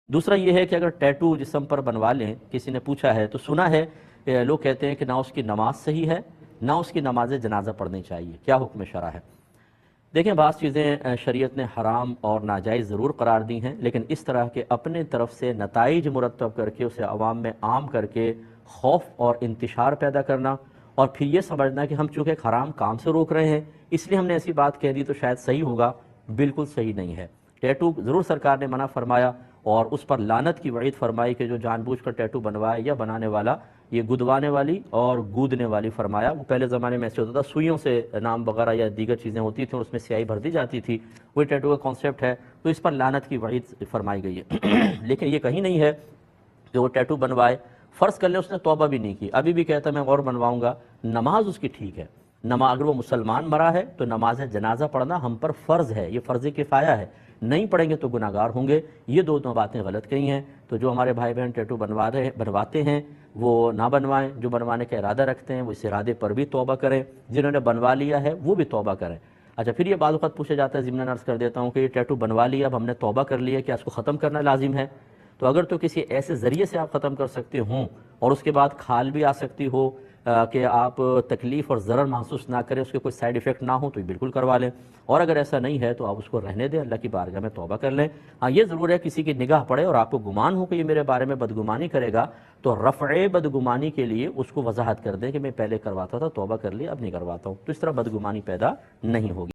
دوسرا یہ ہے کہ اگر ٹیٹو جسم پر بنوا لیں، کسی نے پوچھا ہے تو سنا ہے لوگ کہتے ہیں کہ نہ اس کی نماز صحیح ہے نہ اس کی نماز جنازہ پڑھنی چاہیے، کیا حکم شرع ہے؟ دیکھیں، بعض چیزیں شریعت نے حرام اور ناجائز ضرور قرار دی ہیں، لیکن اس طرح کے اپنے طرف سے نتائج مرتب کر کے اسے عوام میں عام کر کے خوف اور انتشار پیدا کرنا، اور پھر یہ سمجھنا کہ ہم چونکہ ایک حرام کام سے روک رہے ہیں اس لیے ہم نے ایسی بات کہہ دی تو شاید صحیح ہوگا، بالکل صحیح نہیں ہے۔ ٹیٹو ضرور سرکار نے منع فرمایا اور اس پر لعنت کی وعید فرمائی کہ جو جان بوجھ کر ٹیٹو بنوائے یا بنانے والا، یہ گدوانے والی اور گودنے والی فرمایا۔ وہ پہلے زمانے میں ایسے ہوتا تھا، سوئیوں سے نام وغیرہ یا دیگر چیزیں ہوتی تھیں اور اس میں سیاہی بھر دی جاتی تھی، وہی ٹیٹو کا کانسیپٹ ہے، تو اس پر لعنت کی وعید فرمائی گئی ہے۔ لیکن یہ کہیں نہیں ہے کہ وہ ٹیٹو بنوائے، فرض کر لیں اس نے توبہ بھی نہیں کی، ابھی بھی کہتا میں اور بنواؤں گا، نماز اس کی ٹھیک ہے۔ اگر وہ مسلمان مرا ہے تو نماز جنازہ پڑھنا ہم پر فرض ہے، یہ فرض کفایہ ہے، نہیں پڑھیں گے تو گناہگار ہوں گے۔ یہ دونوں باتیں غلط کہی ہیں، تو جو ہمارے بھائی بہن ٹیٹو بنواتے ہیں وہ نہ بنوائیں، جو بنوانے کا ارادہ رکھتے ہیں وہ اس ارادے پر بھی توبہ کریں، جنہوں نے بنوا لیا ہے وہ بھی توبہ کریں۔ اچھا، پھر یہ بعض اوقات پوچھا جاتا ہے، ضمن عرض کر دیتا ہوں کہ یہ ٹیٹو بنوا لیا، اب ہم نے توبہ کر لیا، کیا اس کو ختم کرنا لازم ہے؟ تو اگر تو کسی ایسے ذریعے سے آپ ختم کر سکتے ہوں اور اس کے بعد کھال بھی آ سکتی ہو کہ آپ تکلیف اور ضرر محسوس نہ کریں، اس کے کوئی سائیڈ ایفیکٹ نہ ہو، تو یہ بالکل کروا لیں، اور اگر ایسا نہیں ہے تو آپ اس کو رہنے دیں، اللہ کی بارگاہ میں توبہ کر لیں۔ ہاں، یہ ضرور ہے کسی کی نگاہ پڑے اور آپ کو گمان ہو کہ یہ میرے بارے میں بدگمانی کرے گا، تو رفع بدگمانی کے لیے اس کو وضاحت کر دیں کہ میں پہلے کرواتا تھا، توبہ کر لی، اب نہیں کرواتا ہوں، تو اس طرح بدگمانی پیدا نہیں ہوگی۔